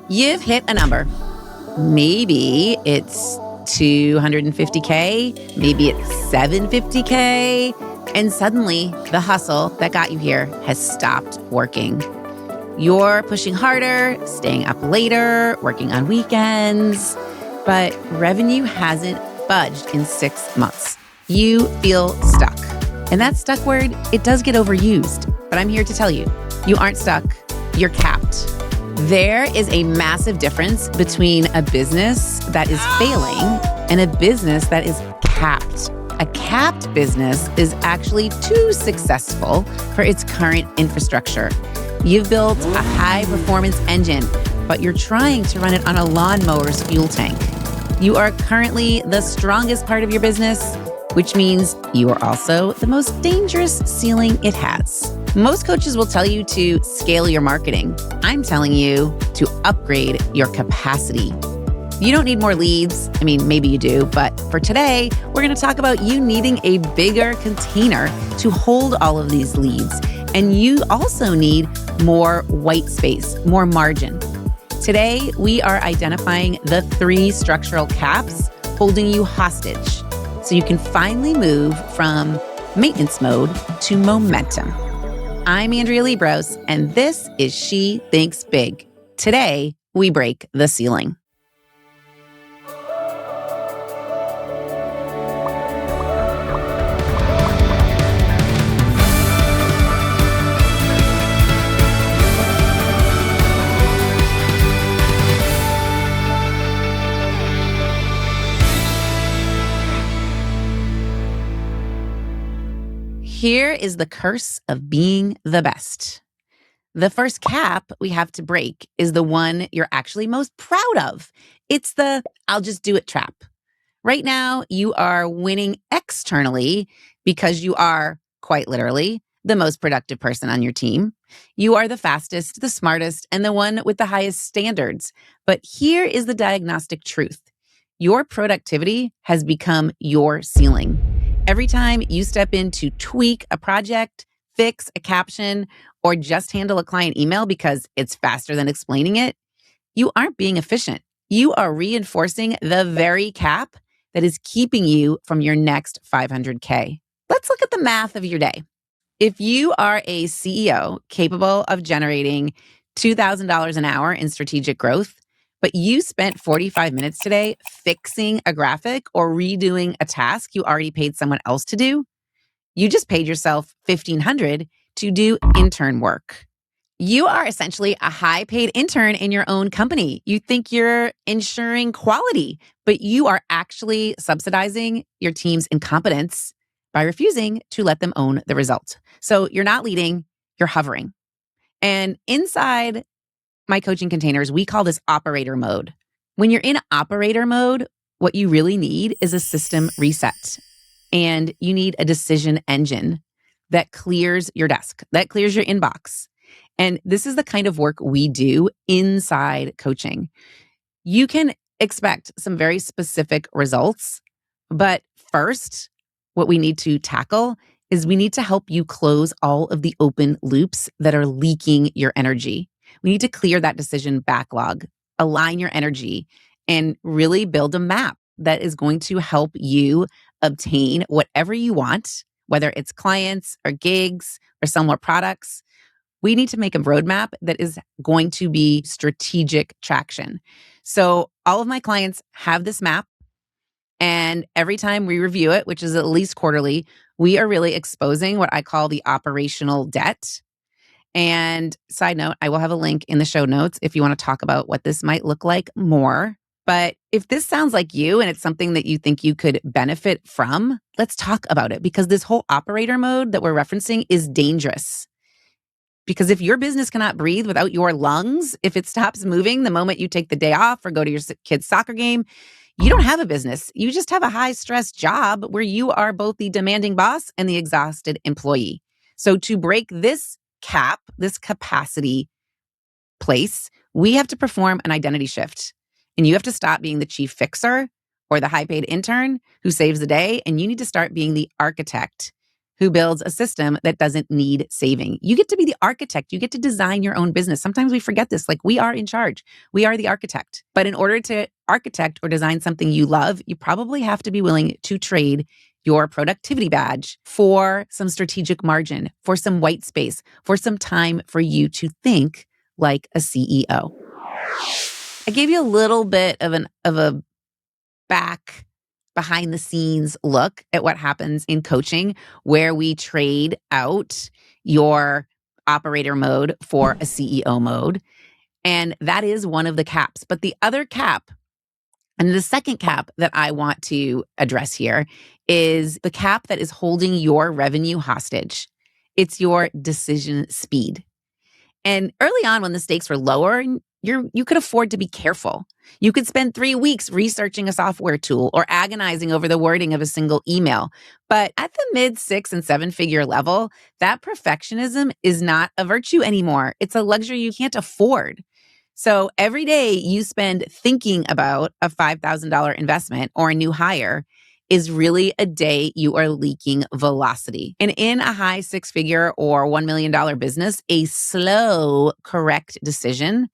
You've hit a number. Maybe it's 250K, maybe it's 750K, and suddenly the hustle that got you here has stopped working. You're pushing harder, staying up later, working on weekends, but revenue hasn't budged in 6 months. You feel stuck. And that stuck word, it does get overused, but I'm here to tell you, you aren't stuck, you're capped. There is a massive difference between a business that is failing and a business that is capped. A capped business is actually too successful for its current infrastructure. You've built a high-performance engine, but you're trying to run it on a lawnmower's fuel tank. You are currently the strongest part of your business, which means you are also the most dangerous ceiling it has. Most coaches will tell you to scale your marketing. I'm telling you to upgrade your capacity. You don't need more leads. I mean, maybe you do, but for today, we're going to talk about you needing a bigger container to hold all of these leads. And you also need more white space, more margin. Today, we are identifying the 3 structural caps holding you hostage so you can finally move from maintenance mode to momentum. I'm Andrea Libros, and this is She Thinks Big. Today, we break the ceiling. Here is the curse of being the best. The first cap we have to break is the one you're actually most proud of. It's the I'll just do it trap. Right now, you are winning externally because you are, quite literally, the most productive person on your team. You are the fastest, the smartest, and the one with the highest standards. But here is the diagnostic truth. Your productivity has become your ceiling. Every time you step in to tweak a project, fix a caption, or just handle a client email because it's faster than explaining it, you aren't being efficient. You are reinforcing the very cap that is keeping you from your next 500K. Let's look at the math of your day. If you are a CEO capable of generating $2,000 an hour in strategic growth, but you spent 45 minutes today fixing a graphic or redoing a task you already paid someone else to do, you just paid yourself $1,500 to do intern work. You are essentially a high-paid intern in your own company. You think you're ensuring quality, but you are actually subsidizing your team's incompetence by refusing to let them own the result. So you're not leading, you're hovering. And inside my coaching containers, we call this operator mode. When you're in operator mode, what you really need is a system reset. And you need a decision engine that clears your desk, that clears your inbox. And this is the kind of work we do inside coaching. You can expect some very specific results, but first, what we need to tackle is we need to help you close all of the open loops that are leaking your energy. We need to clear that decision backlog, align your energy, and really build a map that is going to help you obtain whatever you want, whether it's clients or gigs or sell more products. We need to make a roadmap that is going to be strategic traction. So all of my clients have this map, and every time we review it, which is at least quarterly, we are really exposing what I call the operational debt. And side note, I will have a link in the show notes if you want to talk about what this might look like more. But if this sounds like you and it's something that you think you could benefit from, let's talk about it, because this whole operator mode that we're referencing is dangerous. Because if your business cannot breathe without your lungs, if it stops moving the moment you take the day off or go to your kid's soccer game, you don't have a business. You just have a high-stress job where you are both the demanding boss and the exhausted employee. So to break this cap, this capacity place, we have to perform an identity shift. And you have to stop being the chief fixer or the high-paid intern who saves the day, and you need to start being the architect who builds a system that doesn't need saving. You get to be the architect. You get to design your own business. Sometimes we forget this. Like, we are in charge. We are the architect. But in order to architect or design something you love, you probably have to be willing to trade your productivity badge for some strategic margin, for some white space, for some time for you to think like a CEO. I gave you a little bit of a behind the scenes look at what happens in coaching, where we trade out your operator mode for a CEO mode. And that is one of the caps. But the other cap, and the second cap that I want to address here, is the cap that is holding your revenue hostage. It's your decision speed. And early on, when the stakes were lower, you could afford to be careful. You could spend 3 weeks researching a software tool or agonizing over the wording of a single email. But at the mid 6 and 7 figure level, that perfectionism is not a virtue anymore. It's a luxury you can't afford. So every day you spend thinking about a $5,000 investment or a new hire is really a day you are leaking velocity. And in a high 6-figure or $1 million business, a slow, correct decision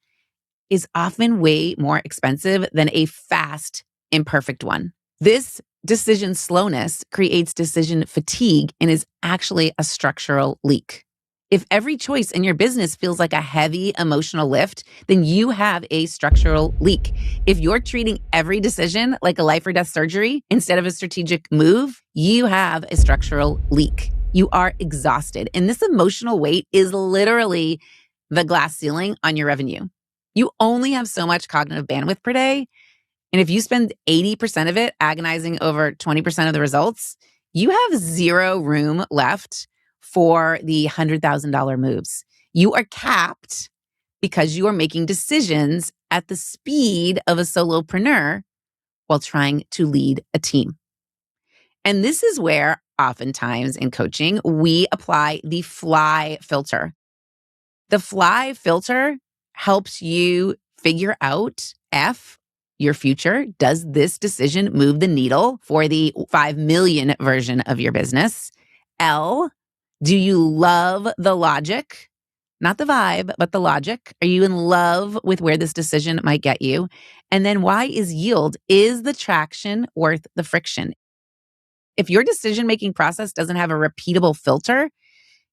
is often way more expensive than a fast, imperfect one. This decision slowness creates decision fatigue and is actually a structural leak. If every choice in your business feels like a heavy emotional lift, then you have a structural leak. If you're treating every decision like a life or death surgery instead of a strategic move, you have a structural leak. You are exhausted. And this emotional weight is literally the glass ceiling on your revenue. You only have so much cognitive bandwidth per day. And if you spend 80% of it agonizing over 20% of the results, you have zero room left for the $100,000 moves. You are capped because you are making decisions at the speed of a solopreneur while trying to lead a team. And this is where oftentimes in coaching, we apply the fly filter. The fly filter helps you figure out your future. Does this decision move the needle for the 5 million version of your business? Do you love the logic? Not the vibe, but the logic. Are you in love with where this decision might get you? And then why is yield? Is the traction worth the friction? If your decision-making process doesn't have a repeatable filter,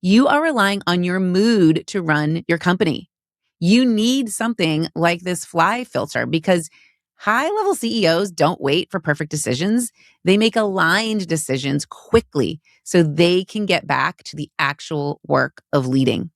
you are relying on your mood to run your company. You need something like this fly filter because high-level CEOs don't wait for perfect decisions. They make aligned decisions quickly so they can get back to the actual work of leading.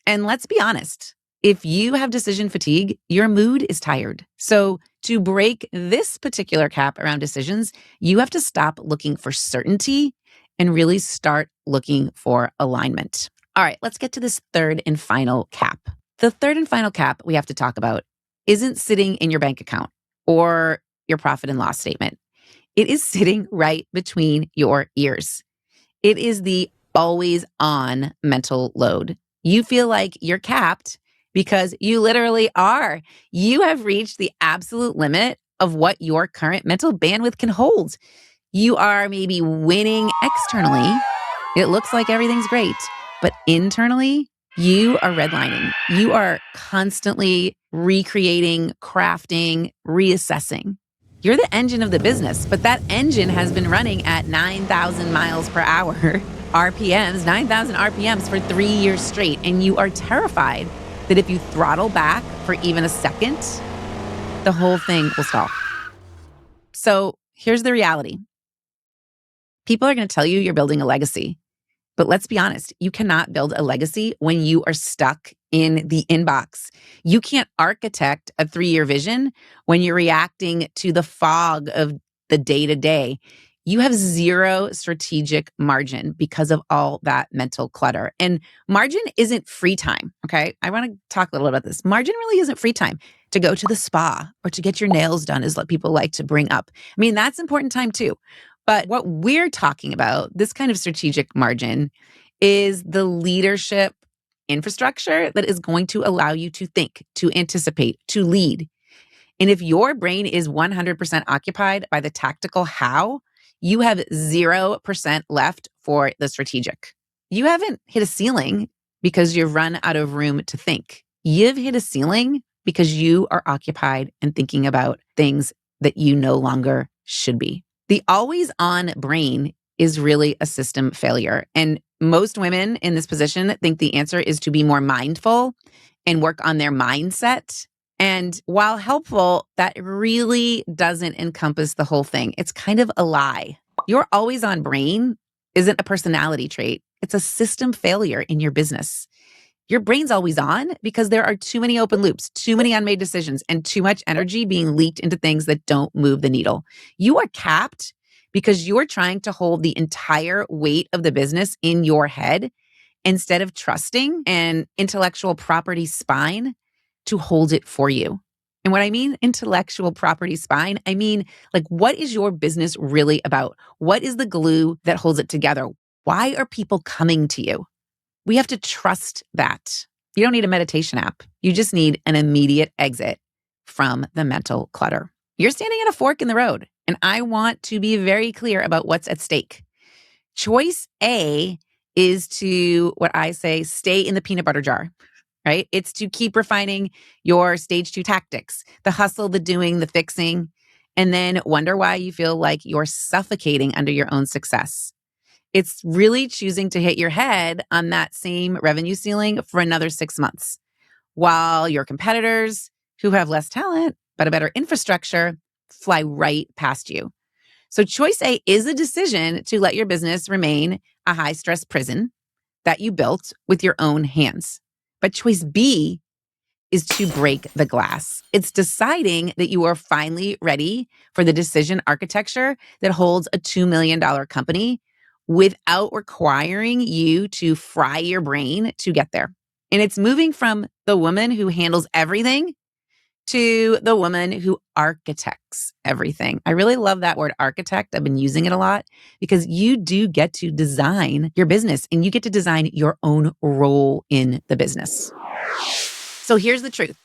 And let's be honest, if you have decision fatigue, your mood is tired. So to break this particular cap around decisions, you have to stop looking for certainty and really start looking for alignment. All right, let's get to this third and final cap. The third and final cap we have to talk about isn't sitting in your bank account or your profit and loss statement. It is sitting right between your ears. It is the always on mental load. You feel like you're capped because you literally are. You have reached the absolute limit of what your current mental bandwidth can hold. You are maybe winning externally. It looks like everything's great, but internally, you are redlining. You are constantly recreating, crafting, reassessing. You're the engine of the business, but that engine has been running at 9,000 miles per hour, RPMs, 9,000 RPMs for 3 years straight. And you are terrified that if you throttle back for even a second, the whole thing will stall. So here's the reality. People are going to tell you you're building a legacy. But let's be honest, you cannot build a legacy when you are stuck in the inbox. You can't architect a 3-year vision when you're reacting to the fog of the day-to-day. You have zero strategic margin because of all that mental clutter. And margin isn't free time, okay? I want to talk a little about this. Margin really isn't free time to go to the spa or to get your nails done, is what people like to bring up. I mean, that's important time too. But what we're talking about, this kind of strategic margin, is the leadership infrastructure that is going to allow you to think, to anticipate, to lead. And if your brain is 100% occupied by the tactical how, you have 0% left for the strategic. You haven't hit a ceiling because you've run out of room to think. You've hit a ceiling because you are occupied and thinking about things that you no longer should be. The always on brain is really a system failure. And most women in this position think the answer is to be more mindful and work on their mindset. And while helpful, that really doesn't encompass the whole thing. It's kind of a lie. Your always on brain isn't a personality trait. It's a system failure in your business. Your brain's always on because there are too many open loops, too many unmade decisions, and too much energy being leaked into things that don't move the needle. You are capped because you're trying to hold the entire weight of the business in your head instead of trusting an intellectual property spine to hold it for you. And what I mean intellectual property spine, I mean, like, what is your business really about? What is the glue that holds it together? Why are people coming to you? We have to trust that. You don't need a meditation app. You just need an immediate exit from the mental clutter. You're standing at a fork in the road, and I want to be very clear about what's at stake. Choice A is to, what I say, stay in the peanut butter jar, right? It's to keep refining your stage 2 tactics, the hustle, the doing, the fixing, and then wonder why you feel like you're suffocating under your own success. It's really choosing to hit your head on that same revenue ceiling for another 6 months, while your competitors who have less talent but a better infrastructure fly right past you. So choice A is a decision to let your business remain a high-stress prison that you built with your own hands. But choice B is to break the glass. It's deciding that you are finally ready for the decision architecture that holds a $2 million company without requiring you to fry your brain to get there. And it's moving from the woman who handles everything to the woman who architects everything. I really love that word architect. I've been using it a lot because you do get to design your business and you get to design your own role in the business. So here's the truth.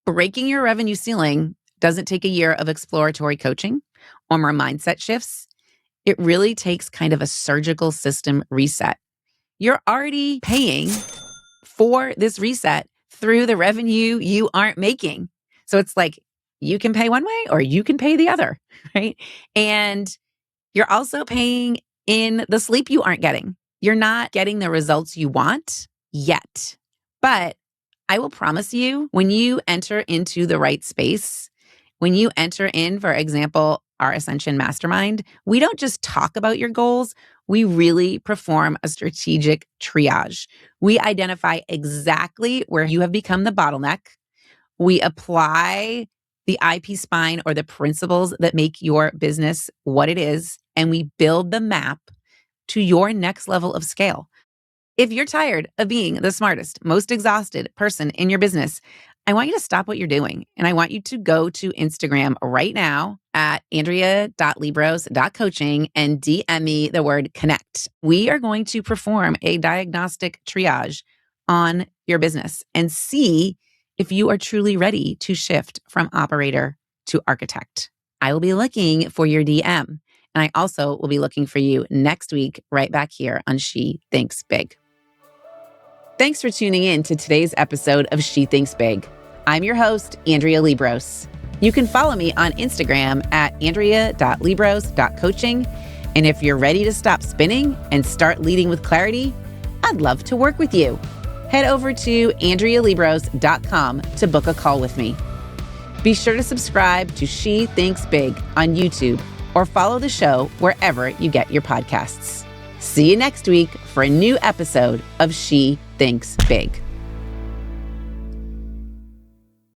Breaking your revenue ceiling doesn't take a year of exploratory coaching or more mindset shifts. It really takes kind of a surgical system reset. You're already paying for this reset through the revenue you aren't making. So it's like you can pay one way or you can pay the other, right? And you're also paying in the sleep you aren't getting. You're not getting the results you want yet. But I will promise you, when you enter into the right space, when you enter in, for example, our Ascension Mastermind, we don't just talk about your goals. We really perform a strategic triage. We identify exactly where you have become the bottleneck. We apply the IP spine or the principles that make your business what it is, and we build the map to your next level of scale. If you're tired of being the smartest, most exhausted person in your business, I want you to stop what you're doing. And I want you to go to Instagram right now at andrea.libros.coaching and DM me the word connect. We are going to perform a diagnostic triage on your business and see if you are truly ready to shift from operator to architect. I will be looking for your DM. And I also will be looking for you next week, right back here on She Thinks Big. Thanks for tuning in to today's episode of She Thinks Big. I'm your host, Andrea Libros. You can follow me on Instagram at andrea.libros.coaching. And if you're ready to stop spinning and start leading with clarity, I'd love to work with you. Head over to andrealibros.com to book a call with me. Be sure to subscribe to She Thinks Big on YouTube or follow the show wherever you get your podcasts. See you next week for a new episode of She Thinks Big.